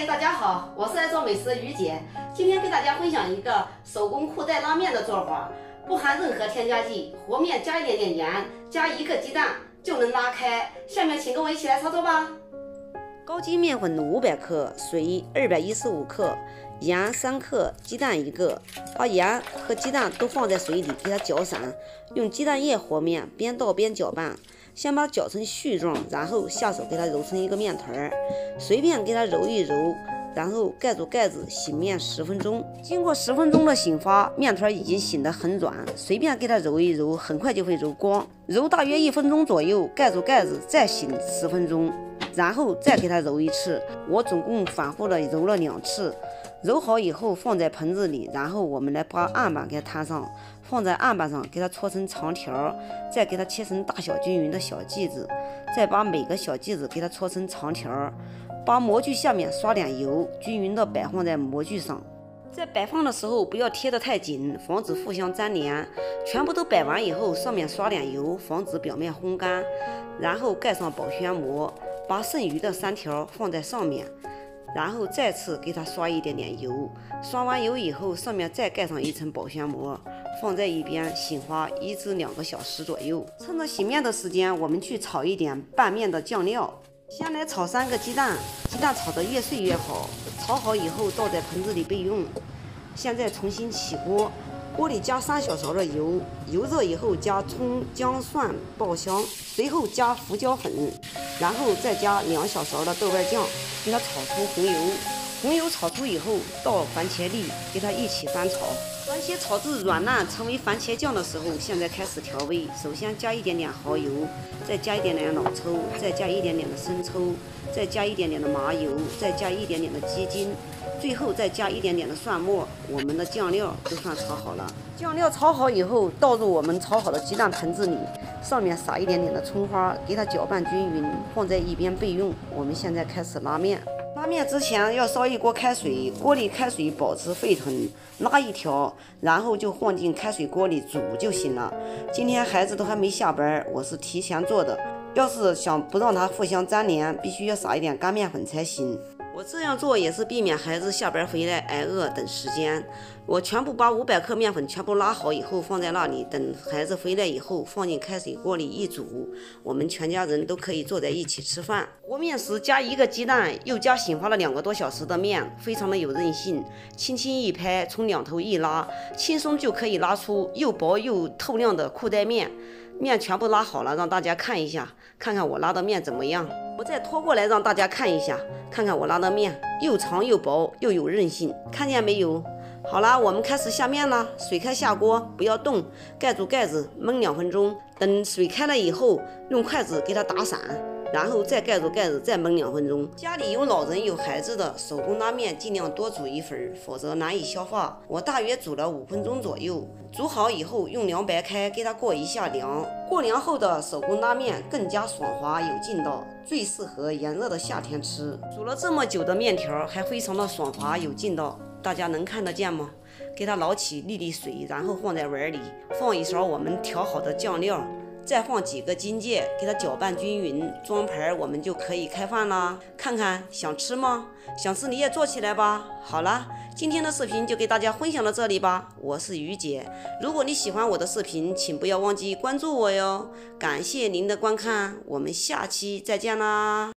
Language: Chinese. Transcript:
嗨，大家好，我是爱做美食的于姐，今天给大家分享一个手工裤带拉面的做法，不含任何添加剂，和面加一点点盐，加1个鸡蛋就能拉开。下面请跟我一起来操作吧。高筋面粉500克，水215克，盐3克，鸡蛋1个。把盐和鸡蛋都放在水里，给它搅散，用鸡蛋液和面，边倒边搅拌。先把它搅成絮状，然后下手给它揉成一个面团，随便给它揉一揉，然后盖住盖子醒面10分钟。经过10分钟的醒发，面团已经醒得很软，随便给它揉一揉，很快就会揉光。揉大约1分钟左右，盖住盖子再醒10分钟，然后再给它揉一次。我总共反复的揉了2次。揉好以后放在盆子里，然后我们来把案板给它摊上，放在案板上给它搓成长条，再给它切成大小均匀的小剂子，再把每个小剂子给它搓成长条，把模具下面刷点油，均匀的摆放在模具上。在摆放的时候不要贴得太紧，防止互相粘连。全部都摆完以后，上面刷点油，防止表面烘干，然后盖上保鲜膜，把剩余的3条放在上面。然后再次给它刷一点点油，刷完油以后，上面再盖上一层保鲜膜，放在一边醒发1至2个小时左右。趁着醒面的时间，我们去炒一点拌面的酱料。先来炒3个鸡蛋，鸡蛋炒得越碎越好。炒好以后倒在盆子里备用。现在重新起锅，锅里加3小勺的油，油热以后加葱、姜、蒜爆香，随后加胡椒粉，然后再加2小勺的豆瓣酱，给它炒出红油。红油炒出以后，倒番茄粒，给它一起翻炒。番茄炒至软烂成为番茄酱的时候，现在开始调味。首先加一点点蚝油，再加一点点老抽，再加一点点的生抽，再加一点点的麻油，再加一点点的鸡精，最后再加一点点的蒜末。我们的酱料就算炒好了。酱料炒好以后，倒入我们炒好的鸡蛋盆子里，上面撒一点点的葱花，给它搅拌均匀，放在一边备用。我们现在开始拉面。拉面之前要烧一锅开水，锅里开水保持沸腾，拉一条，然后就放进开水锅里煮就行了。今天孩子都还没下班，我是提前做的。要是想不让它互相粘连，必须要撒一点干面粉才行。我这样做也是避免孩子下班回来挨饿等时间。我全部把500克面粉全部拉好以后放在那里，等孩子回来以后放进开水锅里一煮，我们全家人都可以坐在一起吃饭。和面时加1个鸡蛋，又加醒发了2个多小时的面，非常的有韧性，轻轻一拍，从2头一拉，轻松就可以拉出又薄又透亮的裤带面。面全部拉好了，让大家看一下，看看我拉的面怎么样。我再拖过来让大家看一下，看看我拉的面又长又薄又有韧性，看见没有？好了，我们开始下面了。水开下锅，不要动，盖住盖子焖2分钟。等水开了以后，用筷子给它打散，然后再盖住盖子再焖2分钟。家里有老人有孩子的，手工拉面尽量多煮一份，否则难以消化。我大约煮了5分钟左右，煮好以后用凉白开给它过一下凉。过凉后的手工拉面更加爽滑有劲道，最适合炎热的夏天吃。煮了这么久的面条还非常的爽滑有劲道，大家能看得见吗？给它捞起沥沥水，然后放在碗里，放一勺我们调好的酱料，再放几个荆芥，给它搅拌均匀，装盘我们就可以开饭啦。看看想吃吗？想吃你也做起来吧。好了，今天的视频就给大家分享到这里吧。我是于姐，如果你喜欢我的视频，请不要忘记关注我哟。感谢您的观看，我们下期再见啦。